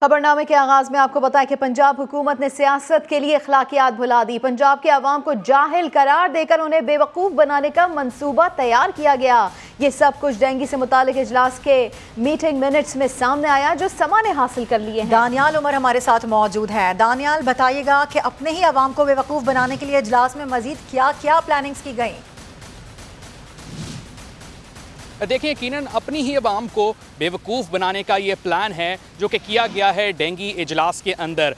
खबरनामे के आगाज में आपको बताया कि पंजाब हुकूमत ने सियासत के लिए अखलाकियात भुला दी। पंजाब के अवाम को जाहिल करार देकर उन्हें बेवकूफ़ बनाने का मंसूबा तैयार किया गया। ये सब कुछ डेंगू से मुतालिक इजलास के मीटिंग मिनट्स में सामने आया जो समा ने हासिल कर लिए हैं। दानियाल उमर हमारे साथ मौजूद है। दानियाल, बताइएगा कि अपने ही अवाम को बेवकूफ़ बनाने के लिए इजलास में मजीद क्या क्या प्लानिंग्स की गई? देखिए, यकीनन अपनी ही अवाम को बेवकूफ़ बनाने का ये प्लान है जो कि किया गया है डेंगी इजलास के अंदर।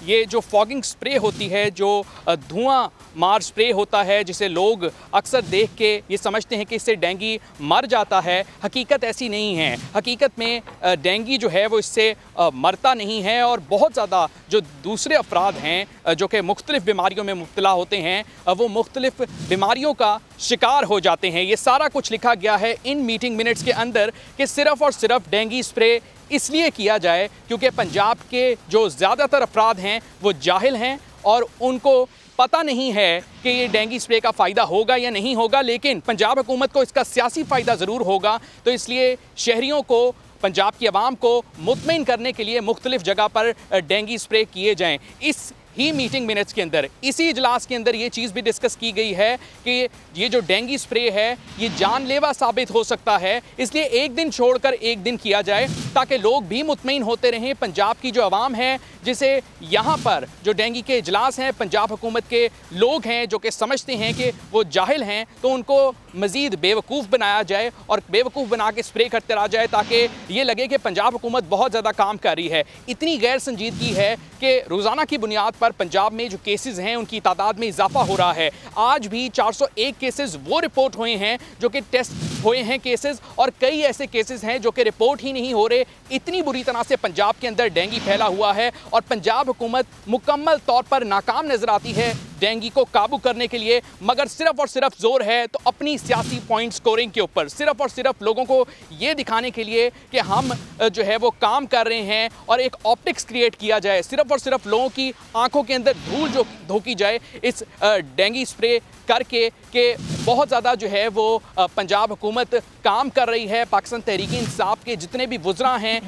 ये जो फॉगिंग स्प्रे होती है, जो धुआं मार स्प्रे होता है, जिसे लोग अक्सर देख के ये समझते हैं कि इससे डेंगी मर जाता है, हकीकत ऐसी नहीं है। हकीकत में डेंगी जो है वो इससे मरता नहीं है और बहुत ज़्यादा जो दूसरे अफराद हैं जो कि मुख्तलिफ़ बीमारियों में मुब्तला होते हैं वो मुख्तलिफ़ बीमारियों का शिकार हो जाते हैं। ये सारा कुछ लिखा गया है इन मीटिंग मिनट्स के अंदर कि सिर्फ़ और सिर्फ डेंगी स्प्रे इसलिए किया जाए क्योंकि पंजाब के जो ज़्यादातर अफराद हैं वो जाहिल हैं और उनको पता नहीं है कि ये डेंगी स्प्रे का फ़ायदा होगा या नहीं होगा, लेकिन पंजाब हुकूमत को इसका सियासी फ़ायदा ज़रूर होगा। तो इसलिए शहरियों को, पंजाब की आवाम को मुतमईन करने के लिए मुख्तलिफ़ जगह पर डेंगी स्प्रे किए जाएँ। इस ही मीटिंग मिनट्स के अंदर, इसी इजलास के अंदर ये चीज़ भी डिस्कस की गई है कि ये जो डेंगी स्प्रे है ये जानलेवा साबित हो सकता है, इसलिए एक दिन छोड़कर एक दिन किया जाए ताकि लोग भी मुतमईन होते रहें। पंजाब की जो आवाम है, जिसे यहाँ पर जो डेंगी के इजलास हैं पंजाब हुकूमत के लोग हैं जो कि समझते हैं कि वो जाहिल हैं, तो उनको मज़ीद बेवकूफ़ बनाया जाए और बेवकूफ़ बना के स्प्रे करते रहा जाए ताकि ये लगे कि पंजाब हुकूमत बहुत ज़्यादा काम कर रही है। इतनी गैर संजीदगी है कि रोज़ाना की बुनियाद पर पंजाब में जो केसेस हैं उनकी तादाद में इजाफा हो रहा है। आज भी 401 केसेस वो रिपोर्ट हुए हैं जो कि टेस्ट हुए हैं केसेस, और कई ऐसे केसेस हैं जो कि रिपोर्ट ही नहीं हो रहे। इतनी बुरी तरह से पंजाब के अंदर डेंगी फैला हुआ है और पंजाब हुकूमत मुकम्मल तौर पर नाकाम नजर आती है डेंगी को काबू करने के लिए, मगर सिर्फ और सिर्फ जोर है तो अपनी सियासी पॉइंट स्कोरिंग के ऊपर, सिर्फ और सिर्फ लोगों को ये दिखाने के लिए कि हम जो है वो काम कर रहे हैं और एक ऑप्टिक्स क्रिएट किया जाए, सिर्फ और सिर्फ लोगों की आंखों के अंदर धूल जो धोकी जाए इस डेंगी स्प्रे करके कि बहुत ज़्यादा जो है वो पंजाब हुकूमत काम कर रही है। पाकिस्तान तहरीक इंसाफ के जितने भी वुज़रा हैं,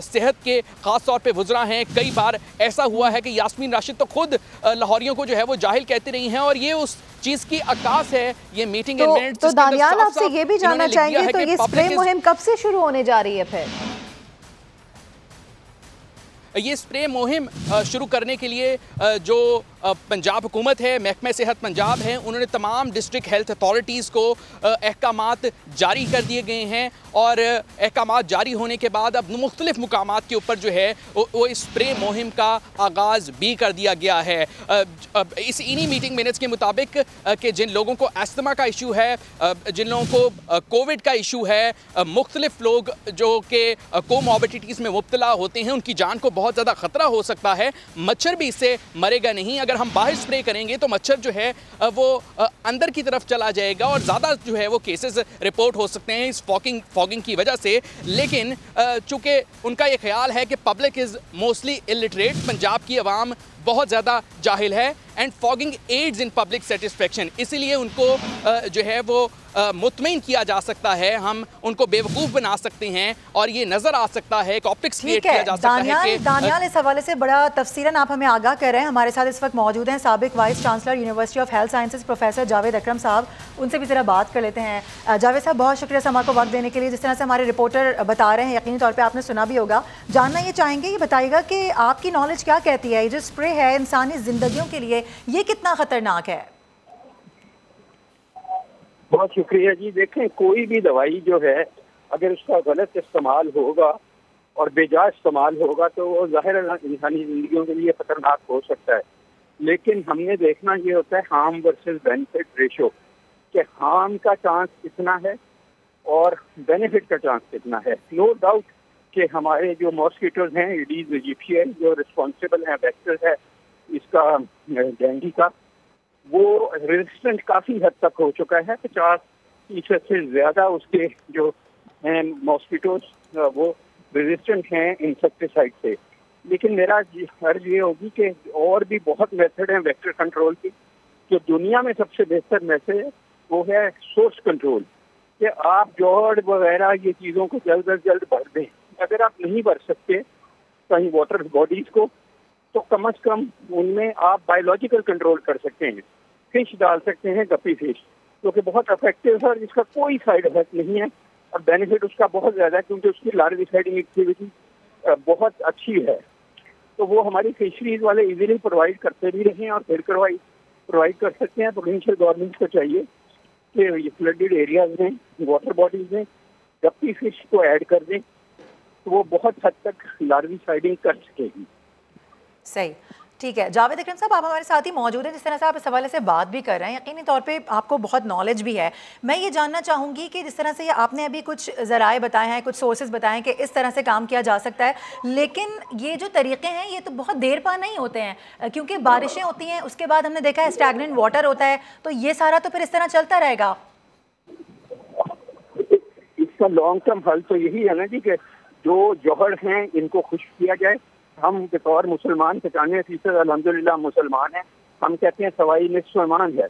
सेहत के ख़ास तौर पे वुज़रा हैं, कई बार ऐसा हुआ है कि यास्मीन राशिद तो खुद लाहौरियों को जो है वो जाहिल कहती रही हैं और ये उस चीज़ की अक्कास है ये मीटिंग। तो दानियाल, आपसे ये भी जानना चाहेंगे, तो ये स्प्रे मुहिम कब से शुरू होने जा रही है? फिर ये स्प्रे मुहिम शुरू करने के लिए जो पंजाब हुकूमत है, महकमा सेहत पंजाब है, उन्होंने तमाम डिस्ट्रिक्ट हेल्थ अथॉरिटीज़ को अहकामात जारी कर दिए गए हैं और अहकामात जारी होने के बाद अब मुख्तलिफ मुकामात के ऊपर जो है वो इस स्प्रे मुहिम का आगाज़ भी कर दिया गया है। इस इन्हीं मीटिंग मिनट्स के मुताबिक कि जिन लोगों को अस्थमा का इशू है, जिन लोगों को कोविड का इशू है, मुख्तलिफ लोग जो कि कोमॉर्बिडिटीज़ में मुब्तला होते हैं, उनकी जान को बहुत ज़्यादा ख़तरा हो सकता है। मच्छर भी इससे मरेगा नहीं। अगर हम बाहर स्प्रे करेंगे तो मच्छर जो है वो अंदर की तरफ चला जाएगा और ज़्यादा जो है वो केसेस रिपोर्ट हो सकते हैं इस फॉगिंग की वजह से। लेकिन चूँकि उनका ये ख्याल है कि public is mostly illiterate, Punjab की आवाम बहुत ज़्यादा जाहिल है and fogging aids in public satisfaction, इसीलिए उनको जो है वो मुतमईन किया जा सकता है, हम उनको बेवकूफ़ बना सकते हैं और ये नज़र आ सकता है, ऑप्टिक्स क्रिएट किया जा सकता है कि दानियाल इस हवाले से बड़ा तफसीलन आप हमें आगाह कर रहे हैं। हमारे साथ इस वक्त मौजूद हैं साबिक vice chancellor university of health sciences professor Javed Akram साहब, उनसे भी ज़रा बात कर लेते हैं। जावेद साहब, बहुत शुक्रिया समा को वक्त देने के लिए। जिस तरह से हमारे रिपोर्टर बता रहे हैं, यकीनी तौर पर आपने सुना भी होगा, जानना ये चाहेंगे, ये बताइएगा कि आपकी नॉलेज क्या कहती है, ये जो स्प्रे है इंसानी ज़िंदगियों के लिए ये कितना ख़तरनाक है? बहुत शुक्रिया जी। देखें, कोई भी दवाई जो है अगर उसका गलत इस्तेमाल होगा और बेजा इस्तेमाल होगा तो वो ज़ाहिर इंसानी ज़िंदगियों के लिए ख़तरनाक हो सकता है। लेकिन हमने देखना ये होता है हार्म वर्सेस बेनिफिट रेशो, कि हार्म का चांस कितना है और बेनिफिट का चांस कितना है। नो डाउट कि हमारे जो मॉस्किटोज हैं, एडीज इजिप्टिया, जो रिस्पॉन्सिबल हैं, वेक्टर है इसका डेंगू का, वो रेजिस्टेंट काफ़ी हद तक हो चुका है। 50% से ज़्यादा उसके जो हैं मॉस्किटोज वो रेजिस्टेंट हैं इंसेक्टिसाइड से। लेकिन मेरा अर्ज ये होगी कि और भी बहुत मेथड हैं वेक्टर कंट्रोल की। जो दुनिया में सबसे बेहतर मेथड है वो है सोर्स कंट्रोल, कि आप जॉर्ड वगैरह ये चीज़ों को जल्द अज जल्द भर दें। अगर आप नहीं भर सकते कहीं वाटर बॉडीज को, तो कम अज कम उनमें आप बायोलॉजिकल कंट्रोल कर सकते हैं। फिश डाल सकते हैं, गप्पी फिश, जो कि बहुत इफेक्टिव है और जिसका कोई साइड इफेक्ट नहीं है और बेनिफिट उसका बहुत ज़्यादा है, क्योंकि उसकी लार्विसाइडिंग एक्टिविटी बहुत अच्छी है। तो वो हमारी फिशरीज वाले इजीली प्रोवाइड करते भी रहे और फिर प्रोवाइड कर सकते हैं। प्रोविंशियल गवर्नमेंट को चाहिए कि ये फ्लडेड एरियाज में, वाटर बॉडीज में गप्पी फिश को ऐड कर दें, तो वो बहुत हद तक लार्विसाइडिंग कर सकेगी। सही, ठीक है। जावेद अकरम साहब, आप हमारे साथ ही मौजूद हैं। जिस तरह से आप इस हवाले से बात भी कर रहे हैं, यकीनी तौर पे आपको बहुत नॉलेज भी है। मैं ये जानना चाहूँगी कि जिस तरह से ये आपने अभी कुछ ज़राए बताए हैं, कुछ सोर्सेज बताए हैं कि इस तरह से काम किया जा सकता है, लेकिन ये जो तरीक़े हैं ये तो बहुत देर पा नहीं होते हैं, क्योंकि बारिशें होती हैं, उसके बाद हमने देखा है स्टैगनेंट वाटर होता है, तो ये सारा तो फिर इस तरह चलता रहेगा। इसका लॉन्ग टर्म हल तो यही है ना जी कि जो जौहर हैं इनको खुश किया जाए। हम बतौर मुसलमान 95% अल्हम्दुलिल्लाह मुसलमान हैं। हम कहते हैं सवाई निस्फ़ ईमान है।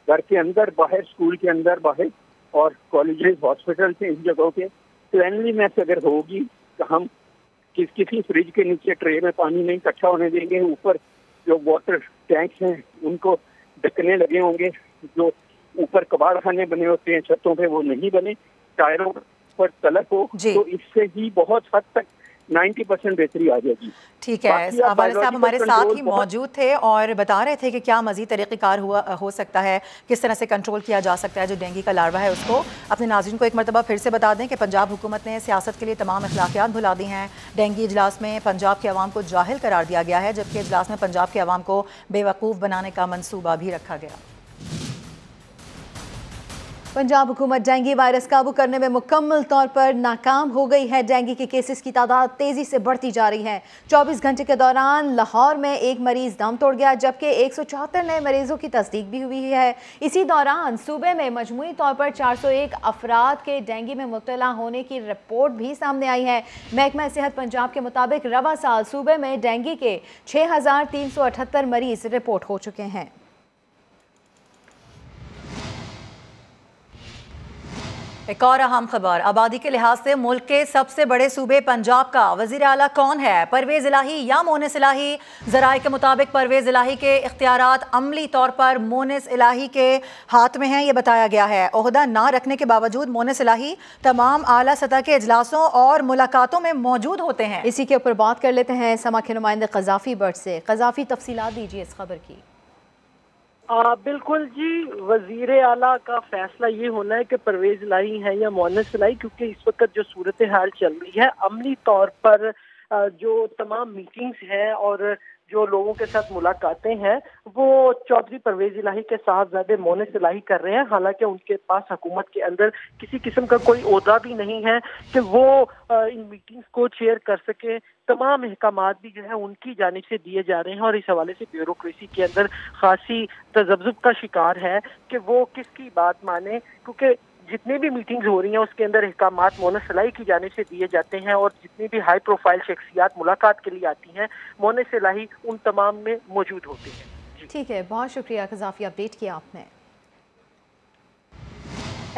घर के अंदर बाहर, स्कूल के अंदर बाहर और कॉलेजेस, हॉस्पिटल से, इन जगहों पे क्लीनलीनेस अगर होगी तो हम किसी फ्रिज के नीचे ट्रे में पानी नहीं इकट्ठा होने देंगे। ऊपर जो वाटर टैंक्स हैं उनको ढकने लगे होंगे। जो ऊपर कबाड़ खाने बने होते हैं छतों पे, वो नहीं बने। टायरों पर तलक हो, तो इससे ही बहुत हद तक 90% बेहतरी आ जाएगी। ठीक है, इस हवाले से आप हमारे साथ ही मौजूद थे और बता रहे थे कि क्या मज़ीद तरीक़ेकार हो सकता है, किस तरह से कंट्रोल किया जा सकता है जो डेंगू का लार्वा है उसको। अपने नाज़रीन को एक मरतबा फिर से बता दें कि पंजाब हुकूमत ने सियासत के लिए तमाम अखलाकियात भुला दी हैं। डेंगू इजलास में पंजाब के अवाम को जाहिल करार दिया गया है, जबकि इजलास में पंजाब के अवाम को बेवकूफ़ बनाने का मनसूबा भी रखा गया। पंजाब हुकूमत डेंगू वायरस काबू करने में मुकम्मल तौर पर नाकाम हो गई है। डेंगू के केसेस की तादाद तेज़ी से बढ़ती जा रही है। 24 घंटे के दौरान लाहौर में एक मरीज़ दम तोड़ गया, जबकि 174 नए मरीजों की तस्दीक भी हुई है। इसी दौरान सूबे में मजमूई तौर पर 401 अफराद के डेंगू में मुब्तला होने की रिपोर्ट भी सामने आई है। महकमा सेहत पंजाब के मुताबिक रवा साल सूबे में डेंगू के 6378 मरीज रिपोर्ट हो चुके हैं। एक और अहम खबर, आबादी के लिहाज से मुल्क के सबसे बड़े सूबे पंजाब का वज़ीर आला कौन है, परवेज़ इलाही या मोनिस इलाही? ज़राए के मुताबिक परवेज़ इलाही के इख्तियारात अमली तौर पर मोनिस इलाही के हाथ में हैं, ये बताया गया है। ओहदा ना रखने के बावजूद मोनिस इलाही तमाम आला सतह के इजलासों और मुलाकातों में मौजूद होते हैं। इसी के ऊपर बात कर लेते हैं समा के नुमाइंदे क़ज़ाफ़ी बट से। क़ज़ाफ़ी, तफसीलात दीजिए इस खबर की। बिल्कुल जी, वजीर आला का फैसला ये होना है कि परवेज इलाही है या मोनिस इलाही, क्योंकि इस वक्त जो सूरत हाल चल रही है, अमली तौर पर जो तमाम मीटिंग्स हैं और जो लोगों के साथ मुलाकातें हैं वो चौधरी परवेज इलाही के साहबजादे मोनिस इलाही कर रहे हैं। हालांकि उनके पास हुकूमत के अंदर किसी किस्म का कोई ओहदा भी नहीं है कि वो इन मीटिंग्स को चेयर कर सके। तमाम अहकामात भी जो है उनकी जानिब से दिए जा रहे हैं और इस हवाले से ब्यूरोक्रेसी के अंदर खासी तजब्जुब का शिकार है कि वो किसकी बात माने, क्योंकि जितनी भी मीटिंग्स हो रही हैं उसके अंदर अहकामात मोनिस इलाही की जानिब से दिए जाते हैं और जितनी भी हाई प्रोफाइल शख्सियात मुलाकात के लिए आती हैं मोनिस इलाही उन तमाम में मौजूद होते हैं। ठीक है, बहुत शुक्रिया क़ज़ाफ़ी, अपडेट किया आपने।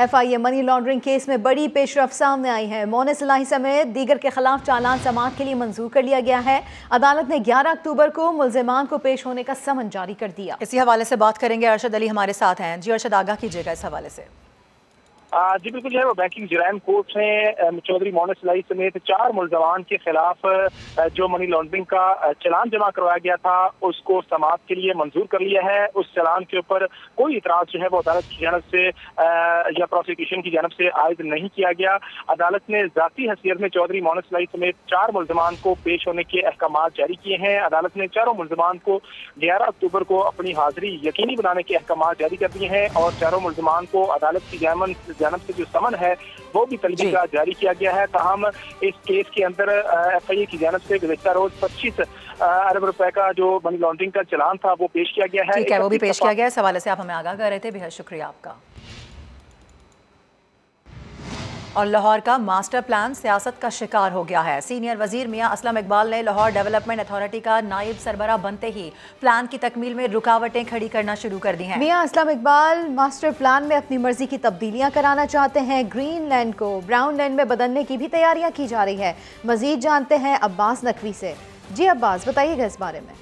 FIA मनी लॉन्ड्रिंग केस में बड़ी पेशरफ सामने आई है। मोनिस इलाही समेत दीगर के खिलाफ चालान समाअत के लिए मंजूर कर लिया गया है। अदालत ने 11 अक्टूबर को मुल्ज़िमान को पेश होने का समन जारी कर दिया। इसी हवाले से बात करेंगे, अरशद अली हमारे साथ हैं। जी अरशद, आगाह कीजिएगा इस हवाले से। जी बिल्कुल, जो है वो बैंकिंग जराइम कोर्ट ने चौधरी मोनिस इलाही समेत 4 मुल्ज़मान के खिलाफ जो मनी लॉन्ड्रिंग का चलान जमा करवाया गया था उसको समाअत के लिए मंजूर कर लिया है। उस चलान के ऊपर कोई इतराज जो है वो अदालत की जानब से या प्रोसिक्यूशन की जानब से आयद नहीं किया गया। अदालत ने ज़ाती हैसियत में चौधरी मोनिस इलाही समेत 4 मुल्ज़मान को पेश होने के अहकाम जारी किए हैं। अदालत ने चारों मुल्ज़मान को 11 अक्टूबर को अपनी हाजिरी यकीनी बनाने के अहकाम जारी कर दिए हैं और चारों मुल्ज़मान को अदालत की जानब से जो समन है वो भी तलबी का जारी किया गया है। ताहम इस केस के अंदर FIA की जानब से गुज़िश्ता रोज 25 अरब रुपए का जो मनी लॉन्ड्रिंग का चलान था वो पेश किया गया है। ठीक है, वो भी पेश किया गया है। इस हवाले से आप हमें आगाह कर रहे थे, बेहद शुक्रिया आपका। और लाहौर का मास्टर प्लान सियासत का शिकार हो गया है। सीनियर वजीर मियां असलम इकबाल ने लाहौर डेवलपमेंट अथॉरिटी का नायब सरबराह बनते ही प्लान की तकमील में रुकावटें खड़ी करना शुरू कर दी हैं। मियां असलम इकबाल मास्टर प्लान में अपनी मर्जी की तब्दीलियां कराना चाहते हैं। ग्रीन लैंड को ब्राउन लैंड में बदलने की भी तैयारियां की जा रही है। मजीद जानते हैं अब्बास नकवी से। जी अब्बास, बताइएगा इस बारे में।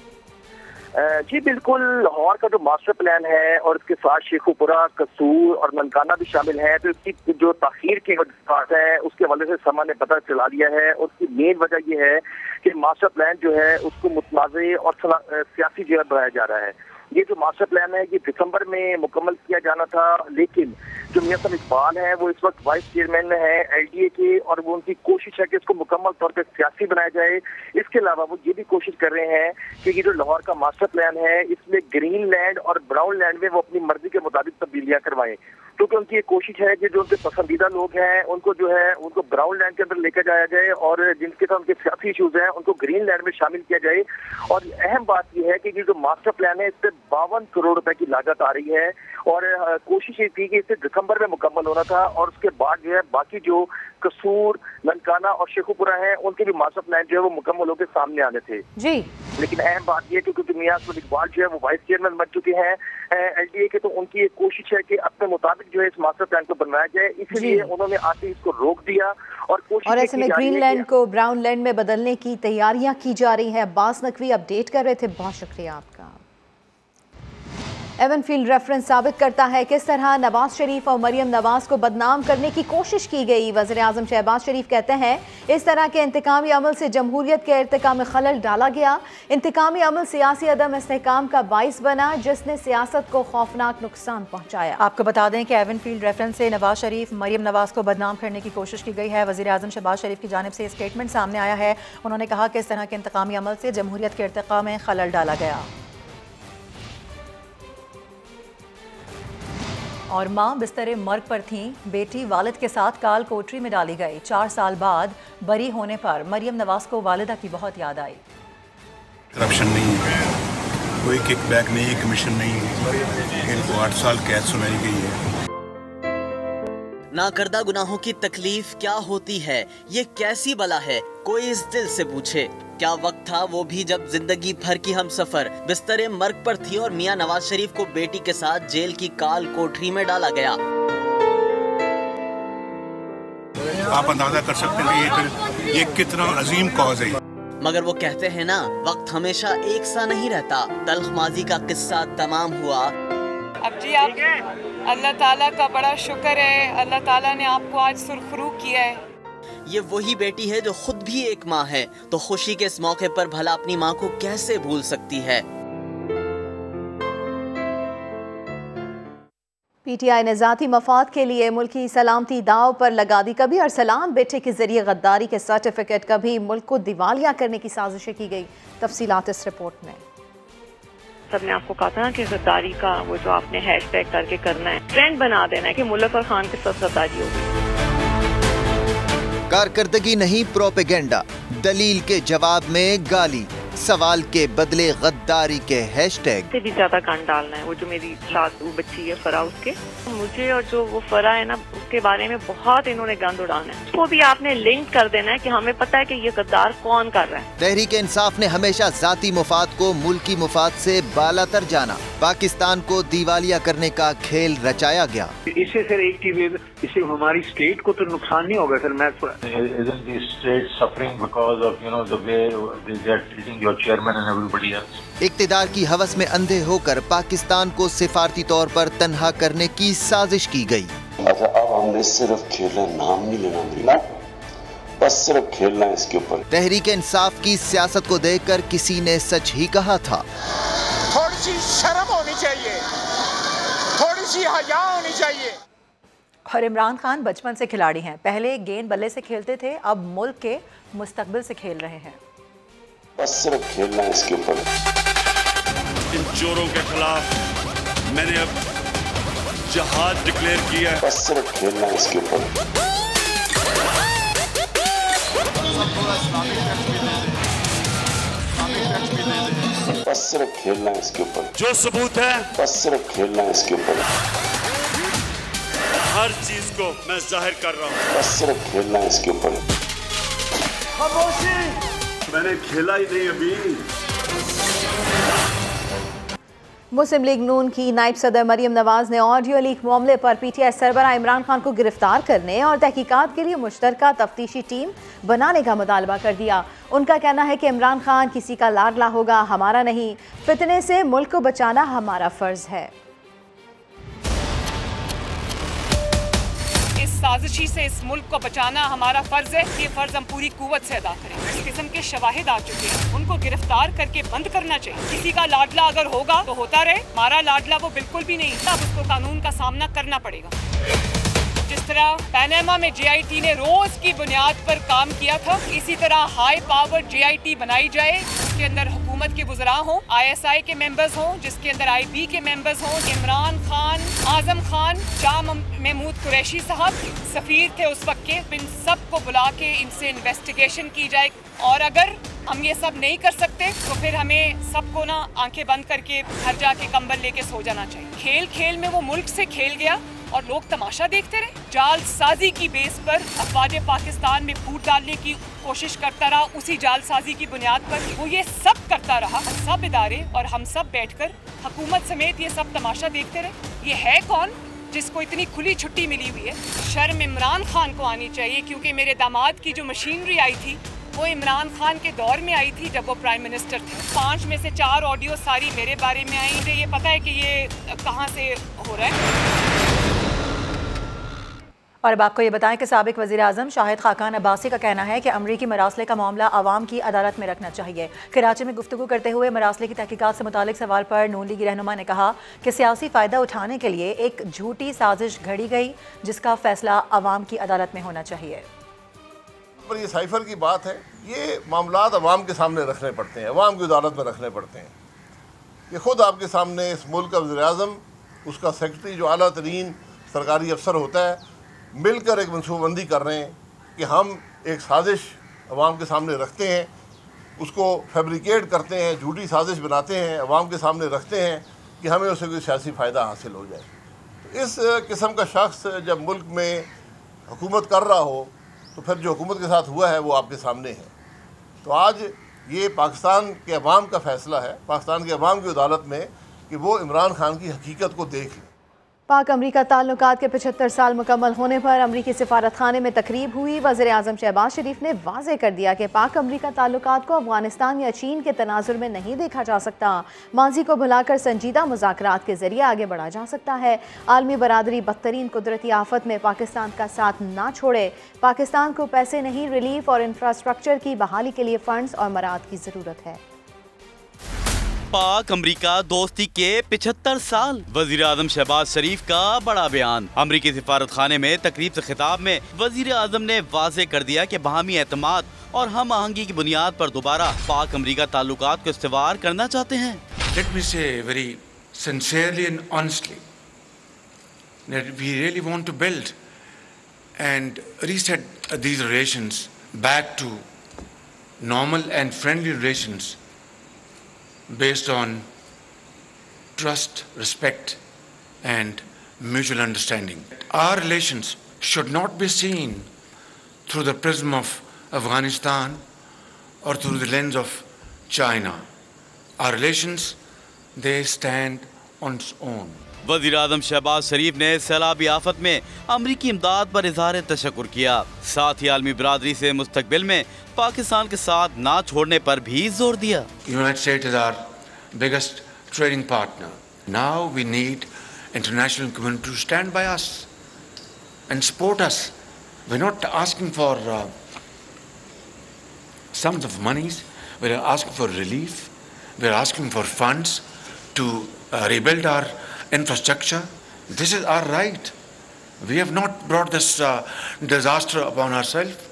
जी बिल्कुल, लाहौर का जो मास्टर प्लान है और इसके साथ शेखुपुरा, कसूर और ननकाना भी शामिल है, तो इसकी जो ताखीर की वजह है उसके हवाले से समा ने पता चला लिया है। उसकी मेन वजह यह है कि मास्टर प्लान जो है उसको मुतनाज़ और सियासी जगह बनाया जा रहा है। ये जो मास्टर प्लान है ये दिसंबर में मुकम्मल किया जाना था, लेकिन जो मियां साहब इकबाल हैं वो इस वक्त वाइस चेयरमैन है LDA के, और वो उनकी कोशिश है कि इसको मुकम्मल तौर पर सियासी बनाया जाए। इसके अलावा वो ये भी कोशिश कर रहे हैं कि ये जो लाहौर का मास्टर प्लान है इसमें ग्रीन लैंड और ब्राउन लैंड में वो अपनी मर्जी के मुताबिक तब्दीलियां करवाएं, क्योंकि उनकी एक कोशिश है कि जो उनके पसंदीदा लोग हैं उनको जो है उनको ब्राउन लैंड के अंदर लेकर जाया जाए और जिनके साथ उनके सियासी इशूज हैं उनको ग्रीन लैंड में शामिल किया जाए। और अहम बात यह है कि ये जो मास्टर प्लान है इस पर 52 करोड़ रुपए की लागत आ रही है, और कोशिश ये थी कि इसे दिसंबर में मुकम्मल होना था, और उसके बाद जो है बाकी जो कसूर, ननकाना और शेखुपुरा है उनके भी मास्टर प्लान जो है वो मुकम्मल होकर सामने आने थे जी। लेकिन अहम बात यह है क्योंकि मियां साहब इकबाल जो है वो वाइस चेयरमैन बन चुके हैं LDA के, तो उनकी एक कोशिश है कि अपने मुताबिक जो है इस मास्टर प्लान को बनवाया जाए, इसलिए उन्होंने आते इसको रोक दिया। और ऐसे में ग्रीन लैंड को ब्राउन लैंड में बदलने की तैयारियां की जा रही है। अब्बास नकवी अपडेट कर रहे थे, बहुत शुक्रिया आपका। एवनफील्ड रेफरेंस साबित करता है किस तरह नवाज शरीफ और मरियम नवाज को बदनाम करने की कोशिश की गई। वज़ीर आज़म शहबाज शरीफ कहते हैं इस तरह के इंतकामी अमल से जमहूरियत के इर्तिका में खलल डाला गया। इंतकामी अमल सियासी अदम इस्तेहकाम का बाइस बना जिसने सियासत को खौफनाक नुकसान पहुंचाया। आपको बता दें कि एवनफील्ड रेफरेंस से नवाज शरीफ, मरियम नवाज को बदनाम करने की कोशिश की गई है। वज़ीर आज़म शहबाज शरीफ की जानिब से स्टेटमेंट सामने आया है। उन्होंने कहा कि इस तरह के इंतकामी अमल से जमहूरियत के इर्तिका में खलल डाला गया। और मां बिस्तरे मर्ग पर थीं, बेटी वालिद के साथ काल कोठरी में डाली गई। 4 साल बाद बरी होने पर मरियम नवाज को वालिदा की बहुत याद आई। करप्शन नहीं है, कोई किकबैक नहीं है, कमीशन नहीं है, इनको 8 साल कैद सुनाई गई है। नाकर्दा गुनाहों की तकलीफ क्या होती है, ये कैसी बला है, कोई इस दिल से पूछे। क्या वक्त था वो भी जब जिंदगी भर की हम सफर बिस्तरे मर्ग पर थी और मियां नवाज शरीफ को बेटी के साथ जेल की काल कोठरी में डाला गया। आप अंदाजा कर सकते हैं ये कितना अजीम कॉज है। मगर वो कहते हैं ना, वक्त हमेशा एक सा नहीं रहता। तल्ख माजी का किस्सा तमाम हुआ। अब जी आप अल्लाह ताला का बड़ा शुक्र है, अल्लाह ताला ने आपको आज सुरखरू किया है। ये वही बेटी है जो खुद भी एक माँ है, तो खुशी के इस मौके पर भला अपनी माँ को कैसे भूल सकती है। PTI ने ज़ाती मफाद के लिए मुल्की सलामती दाव पर लगा दी। कभी अरसलान बेटे के जरिए गद्दारी के सर्टिफिकेट, कभी मुल्क को दिवालिया करने की साजिशें की गई। तफसीलात इस रिपोर्ट में। सबने आपको कहा था ना कि गद्दारी का वो जो आपने हैशटैग करके करना है, ट्रेंड बना देना है कि मुल्क और खान के साथ गद्दारी होगी। कारकर्दगी नहीं प्रोपेगेंडा, दलील के जवाब में गाली, सवाल के बदले गद्दारी के हैशटैग। से भी ज्यादा कान डालना है। वो जो मेरी सासू बच्ची है फरा, उसके मुझे और जो वो फरा है ना उसके बारे में बहुत इन्होंने गंद उड़ाना है। उसको भी आपने लिंक कर देना है कि हमें पता है कि ये गद्दार कौन कर रहा है। तहरीक इंसाफ ने हमेशा जाती मुफाद को मुल्की मुफाद से बालातर जाना। पाकिस्तान को दिवालिया करने का खेल रचाया गया। इससे सर एक चीज, इससे हमारी स्टेट को तो नुकसान नहीं होगा सर। मैं इक्तिदार की हवस में अंधे होकर पाकिस्तान को सिफारती तौर पर तन्हा करने की साजिश की गई। अच्छा, अब हमने सिर्फ खेलना, नाम नहीं लेना, बस सिर्फ खेलना है इसके ऊपर। तहरीक इंसाफ की सियासत को देखकर किसी ने सच ही कहा था। थोड़ी सी शर्म होनी चाहिए, थोड़ी सी हया होनी चाहिए। और इमरान खान बचपन से खिलाड़ी हैं। पहले गेंद बल्ले से खेलते थे, अब मुल्क के मुस्तकबिल से खेल रहे हैं। बस सिर्फ खेलना है इसके ऊपर। इन चोरों के खिलाफ मैंने अब जहाद डिक्लेयर किया है। बस सिर्फ खेलना है इसके ऊपर। बस सिर्फ खेलना है इसके ऊपर। जो सबूत है बस सिर्फ खेलना है इसके ऊपर। हर चीज को मैं जाहिर कर रहा हूँ। बस सिर्फ खेलना है इसके ऊपर। खामोशी, मैंने खेला ही नहीं अभी। मुस्लिम लीग नून की नायब सदर मरियम नवाज ने ऑडियो लीक मामले पर पीटीआई सरबराह इमरान खान को गिरफ्तार करने और तहकीकात के लिए मुश्तरका तफ्तीशी टीम बनाने का मुतालबा कर दिया। उनका कहना है कि इमरान खान किसी का लाडला होगा, हमारा नहीं। फितने से मुल्क को बचाना हमारा फर्ज है। साजिशी से इस मुल्क को बचाना हमारा फर्ज है। ये फर्ज हम पूरी कुव्वत से अदा करें। इस किस्म के शवाहिद आ चुके हैं, उनको गिरफ्तार करके बंद करना चाहिए। किसी का लाडला अगर होगा तो होता रहे, हमारा लाडला वो बिल्कुल भी नहीं। अब उसको कानून का सामना करना पड़ेगा। जिस तरह पनामा में JIT ने रोज की बुनियाद पर काम किया था, इसी तरह हाई पावर JIT बनाई जाए जिसके अंदर हुकूमत के वज़रा हों, ISI के मेंबर्स हों, जिसके अंदर IB के मेंबर्स हों, इमरान खान, आजम खान, शाह महमूद कुरैशी साहब सफीर थे उस वक्त के, इन सब को बुला के इनसे इन्वेस्टिगेशन की जाए। और अगर हम ये सब नहीं कर सकते तो फिर हमें सबको ना आंखें बंद करके घर जाके कंबल लेके सो जाना चाहिए। खेल खेल में वो मुल्क से खेल गया और लोग तमाशा देखते रहे। जालसाजी की बेस पर अफवाज पाकिस्तान में फूट डालने की कोशिश करता रहा, उसी जालसाजी की बुनियाद पर वो ये सब करता रहा। सब इदारे और हम सब बैठकर हुकूमत समेत ये सब तमाशा देखते रहे। ये है कौन जिसको इतनी खुली छुट्टी मिली हुई है? शर्म इमरान खान को आनी चाहिए, क्योंकि मेरे दामाद की जो मशीनरी आई थी वो इमरान खान के दौर में आई थी जब वो प्राइम मिनिस्टर थे। 5 में से 4 ऑडियो सारी मेरे बारे में आई। मुझे ये पता है कि ये कहाँ से हो रहा है। और अब आपको ये बताएं कि साबिक वज़ीर आज़म शाहिद खाकान अब्बासी का कहना है कि अमरीकी मरासले का मामला आवाम की अदालत में रखना चाहिए। कराची में गुफ्तगू करते हुए मरासले की तहकीकात से मुतालिक सवाल पर नून लीगी रहनुमा ने कहा कि सियासी फ़ायदा उठाने के लिए एक झूठी साजिश घड़ी गई, जिसका फैसला आवाम की अदालत में होना चाहिए। पर ये साइफर की बात है, ये मामलात अवाम के सामने रखने पड़ते हैं, अवाम की अदालत में रखने पड़ते हैं। ये ख़ुद आपके सामने इस मुल्क का वज़ीर आज़म, उसका सेक्रेटरी जो आला तरीन सरकारी अफसर होता है, मिलकर एक मनसूबबंदी कर रहे हैं कि हम एक साजिश अवाम के सामने रखते हैं, उसको फैब्रिकेट करते हैं, झूठी साजिश बनाते हैं, अवाम के सामने रखते हैं कि हमें उससे कोई सियासी फ़ायदा हासिल हो जाए। तो इस किस्म का शख्स जब मुल्क में हुकूमत कर रहा हो तो फिर जो हुकूमत के साथ हुआ है वो आपके सामने है। तो आज ये पाकिस्तान के अवाम का फ़ैसला है, पाकिस्तान के अवाम की अदालत में, कि वो इमरान खान की हकीकत को देख लें। पाक अमरीका ताल्लुकात के 75 साल मुकम्मल होने पर अमरीकी सिफारत खाने में तकरीब हुई। वज़ीर आज़म शहबाज शरीफ ने वाज़े कर दिया कि पाक अमरीका ताल्लुकात को अफगानिस्तान या चीन के तनाजुर में नहीं देखा जा सकता। माजी को भुलाकर संजीदा मुज़ाकरात के ज़रिए आगे बढ़ा जा सकता है। आलमी बरादरी बदतरीन कुदरती आफत में पाकिस्तान का साथ ना छोड़े। पाकिस्तान को पैसे नहीं, रिलीफ और इंफ्रास्ट्रक्चर की बहाली के लिए फंड्स और मराद की ज़रूरत है। पाक अमरीका दोस्ती के 75 साल, वजीर आजम शहबाज शरीफ का बड़ा बयान। अमरीकी सिफारत खाने में तकरीब से खिताब में वजीर आजम ने वाज़े कर दिया कि बाहमी एतमाद और हम आहंगी की बुनियाद पर दोबारा पाक अमरीका ताल्लुकात को इस्तेवार करना चाहते हैं। Let me say very sincerely and honestly that we really want to build and reset these relations back to normal and friendly relations based on trust, respect and mutual understanding. Our relations should not be seen through the prism of Afghanistan or through the lens of China. Our relations, they stand on its own. वज़ीर आज़म शहबाज शरीफ ने सैलाबी आफत में अमरीकी इमदाद पर इज़हार तशक्कुर किया। साथ ही आलमी बरादरी से मुस्तकबिल में पाकिस्तान के साथ ना छोड़ने पर भी जोर दिया। United States is our biggest trading partner. Now we need international community to stand by us and support us. We're not asking for sums of monies. We're asking for relief. We're asking for funds to rebuild our infrastructure. This is our right. We have not brought this disaster upon ourselves.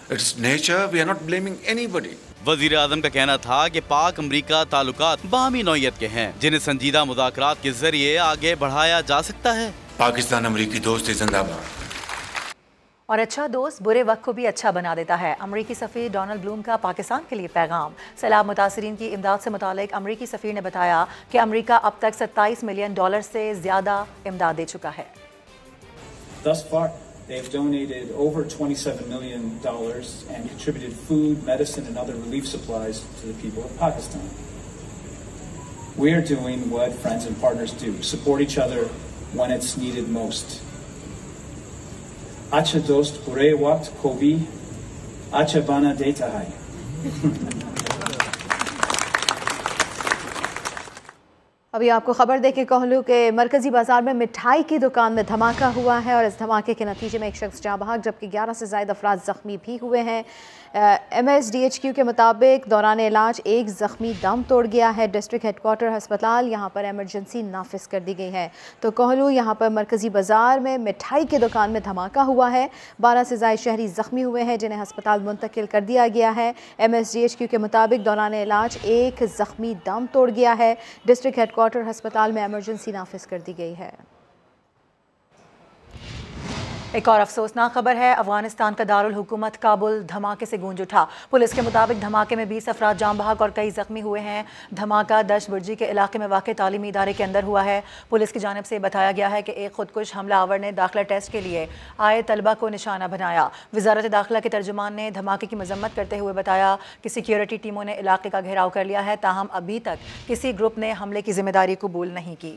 It's nature. We are not blaming anybody. वजीर आज़म का कहना था कि पाक अमरीका ताल्लुकात बाहमी नौयत के हैं, जिन्हें संजीदा मुज़ाकरात के जरिए आगे बढ़ाया जा सकता है। पाकिस्तान अमरीकी दोस्ती जिंदाबाद। और अच्छा दोस्त बुरे वक्त को भी अच्छा बना देता है। अमरीकी सफ़ीर डोनाल्ड ब्लूम का पाकिस्तान के लिए पैगाम। सैलाब मुतासरीन की इमदाद से मुतालिक अमरीकी सफ़ीर ने बताया कि अमरीका अब तक $27 मिलियन से ज़्यादा इमदाद दे चुका है। Thus far, they've donated over $27 million and contributed food, medicine and other relief supplies to the people of Pakistan. we're doing what friends and partners do, support each other when it's needed most. Acha dost bure waqt kobi, acha bana deta hai. अभी आपको खबर दे के कहलूँ कि मरकजी बाजार में मिठाई की दुकान में धमाका हुआ है और इस धमाके के नतीजे में एक शख्स जाँ बहक जबकि 11 से ज़ायद अफराद ज़ख्मी भी हुए हैं। MSDHQ के मुताबिक दौरान इलाज एक ज़ख्मी दम तोड़ गया है। डिस्ट्रिक्ट हेडक्वार्टर अस्पताल यहाँ पर एमरजेंसी नाफिज कर दी गई है। तो कहलूँ यहाँ पर मरकजी बाजार में मिठाई की दुकान में धमाका हुआ है। 12 से ज़ायद शहरी ज़ख्मी हुए हैं जिन्हें अस्पताल मुंतकिल कर दिया गया है। MSDHQ के मुताबिक दौरान इलाज एक ज़ख्मी दम तोड़ गया है। डिस्ट्रिक्ट हेडक्वार्टर अस्पताल में एमरजेंसी नाफिज कर दी गई है। एक और अफसोसनाक खबर है। अफगानिस्तान का दारुल हुकूमत काबुल धमाके से गूंज उठा। पुलिस के मुताबिक धमाके में 20 अफराद जाम बहक और कई जख्मी हुए हैं। धमाका दश बुर्जी के इलाके में वाक़ तालीमी इदारे के अंदर हुआ है। पुलिस की जानिब से बताया गया है कि एक खुदकुश हमलावर ने दाखिला टेस्ट के लिए आए तलबा को निशाना बनाया। वजारत दाखिला के तर्जुमान ने धमाके की मजम्मत करते हुए बताया कि सिक्योरिटी टीमों ने इलाके का घेराव कर लिया है, ताहम अभी तक किसी ग्रुप ने हमले की जिम्मेदारी कबूल नहीं की।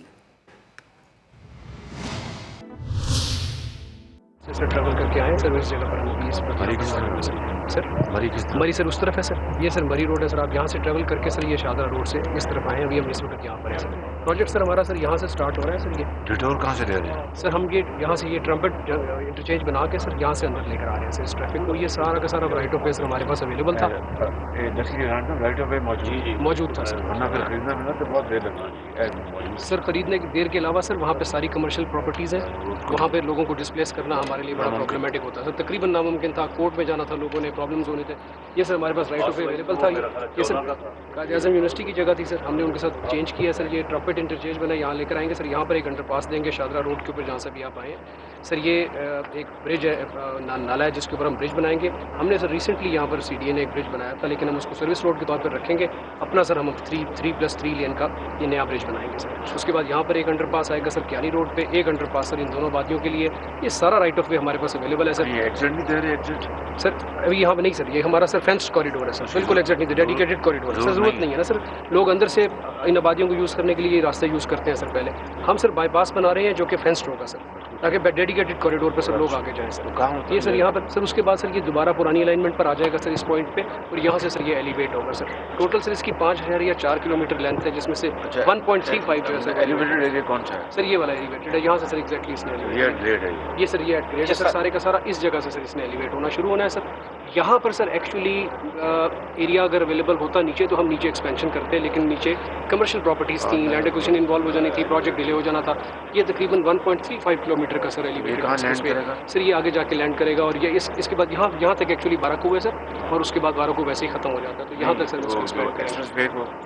सर ट्रैवल करके आए सर, इस जगह पर हम 20 सर मरी सर उस तरफ है सर, ये सर मरी रोड है सर। आप यहाँ से ट्रैवल करके सर ये शाहदरा रोड से इस तरफ आए हैं। अभी हम इस वक्त यहाँ पर हैं सर। प्रोजेक्ट सर हमारा सर यहाँ से स्टार्ट हो रहा है सर। ये डिटोर कहाँ से ले रहे हैं सर? हम ये यहाँ से ये ट्रम्पेट इंटरचेंज बना के सर यहाँ से अंदर लेकर आ रहे हैं सर इस ट्रैफिक को। ये सारा का सारा राइट ऑफ वे सर हमारे पास अवेलेबल था, राइट ऑफ वे मौजूद था सर। वरना फिर खरीदना मिला तो बहुत देर लगना सर। खरीदने की देर के अलावा सर वहाँ पे सारी कमर्शियल प्रॉपर्टीज़ हैं, वहाँ पे लोगों को डिस्प्लेस करना हमारे लिए बड़ा प्रॉब्लमेटिक होता है सर। तकरीबन नामुमकिन था, कोर्ट में जाना था, लोगों ने प्रॉब्लम्स होने थे। ये सर हमारे पास राइट ऑफ वे अवेलेबल था। ये सर कायद आज़म यूनिवर्सिटी की जगह थी सर, हमने उनके साथ चेंज किया सर। ये ट्रम्पेट इंटरचेंज बना यहाँ लेकर आएंगे सर। यहाँ पर एक अंडरपास देंगे शाहदरा रोड के ऊपर जहाँ से भी आप आए सर। ये एक ब्रिज है, नाला है जिसके ऊपर हम ब्रिज बनाएंगे। हमने सर रिसेंटली यहाँ पर CDA ने एक ब्रिज बनाया था, लेकिन हम उसको सर्विस रोड के तौर पर रखेंगे अपना सर। हम 3+3 लेन का ये नया ब्रिज बनाएंगे सर। उसके बाद यहाँ पर एक अंडरपास आएगा सर क्यानी रोड पे, एक अंडरपास सर इन दोनों वादियों के लिए। ये सारा राइट ऑफ वे हमारे पास अवेलेबल है सर। एग्जिट नहीं दे रहे? एग्जिट सर अभी यहाँ पर नहीं सर, ये हमारा सर फेंस्ड कॉरिडोर है सर। बिल्कुल एग्जिट नहीं, डेडिकेटेड कॉरिडोर है सर। जरूरत नहीं है ना सर, लोग अंदर से इन आबादियों को यूज़ करने के लिए ये रास्ते यूज़ करते हैं सर। पहले हम सर बाईपास बना रहे हैं जो कि फेंस्ड होगा सर, ताकि डेडिकेटेड कॉरिडोर पर सर लोग आगे जाएँ सर। ये सर यहाँ पर सर उसके बाद सर ये दोबारा पुरानी अलाइनमेंट पर आ जाएगा सर इस पॉइंट पे, और यहाँ से सर ये एलिवेट होगा सर। टोटल सर इसकी 5 या 4 किलोमीटर लेंथ है, जिसमें से 1.35 जो है सर एलिवेटेड एरिया कौन सा है सर? ये वाला एलिवेटेड है यहाँ से सर। एग्जैक्टली इसने ये सर ये एट सर सारे का सारा इस जगह से सर इसने एलिवेट होना शुरू होना है सर। यहाँ पर सर एक्चुअली एरिया अगर अवेलेबल होता नीचे तो हम नीचे एक्सपेंशन करते, लेकिन नीचे कमर्शियल प्रॉपर्टीज़ थी, लैंड एक्विजिशन इन्वॉल्व हो जानी थी, प्रोजेक्ट डिले हो जाना था। ये तकरीबन 1.35 किलोमीटर का सर एलिवेटेड सर ये आगे जाके लैंड करेगा। और ये इसके बाद यहाँ तक एक्चुअली बाराकू है सर, और उसके बाद बाराकू वैसे ही खत्म हो जाता है। तो यहाँ तक सर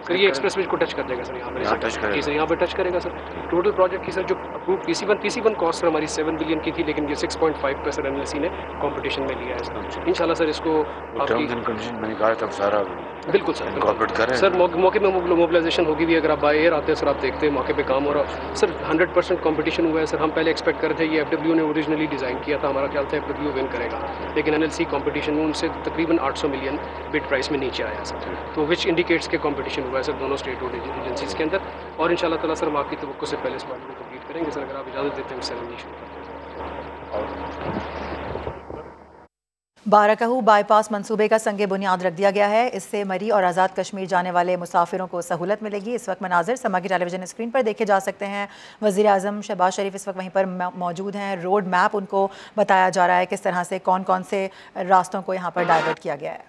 सर ये एक्सप्रेस वे को टच कर देगा सर। यहाँ पर जी सर यहाँ पर टच करेगा सर। टोटल प्रोजेक्ट की सर जो अप्रूव PC1 कॉस्ट सर हमारी 7 बिलियन की थी, लेकिन ये 6.5 पे सर NLC ने कॉम्पिटिशन में लिया है सर। इंशाल्लाह सर इसको टर्म्स एंड कंडीशन मैंने कहा तब सारा बिल्कुल सर इनकॉर्पोरेट कर रहे हैं सर। मौके में मोबिलाइजेशन होगी भी। अगर आप बाय एयर आते हैं सर, आप देखते हैं मौके पे काम हो रहा सर। 100% कंपटीशन हुआ है सर। हम पहले एक्सपेक्ट कर रहे थे, ये FW ने ओरिजिनली डिज़ाइन किया था, हमारा ख्याल था FW विन करेगा, लेकिन NLC कंपटीशन में उनसे तकरीबन 800 मिलियन बिड प्राइस में नीचे आया सर। तो विच इंडिकेट्स के कंपटीशन हुआ है सर दोनों स्टेट रोड एजेंसीज के अंदर। और इंशाल्लाह ताला सर हम आपकी तवक्को से पहले इस बात को कंप्लीट करेंगे सर। अगर आप इजाज़त देते हैं सर शुरू करते हैं। बाराकहू बाईपास मंसूबे का संगे बुनियाद रख दिया गया है। इससे मरी और आज़ाद कश्मीर जाने वाले मुसाफिरों को सहूलत मिलेगी। इस वक्त मनाजिर समा की टेलीविजन स्क्रीन पर देखे जा सकते हैं। वज़ीर आज़म शहबाज शरीफ इस वक्त वहीं पर मौजूद हैं। रोड मैप उनको बताया जा रहा है किस तरह से कौन कौन से रास्तों को यहाँ पर डाइवर्ट किया गया है।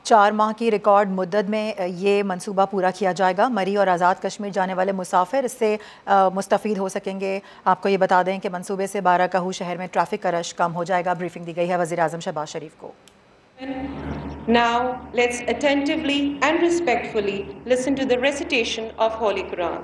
4 माह की रिकॉर्ड मुद्दत में ये मंसूबा पूरा किया जाएगा। मरी और आज़ाद कश्मीर जाने वाले मुसाफिर इससे मुस्तफ़ीद हो सकेंगे। आपको ये बता दें कि मंसूबे से बाराकाहू शहर में ट्रैफिक का रश कम हो जाएगा। ब्रीफिंग दी गई है वज़ीर आज़म शहबाज शरीफ को। Now let's attentively and respectfully listen to the recitation of Holy Quran.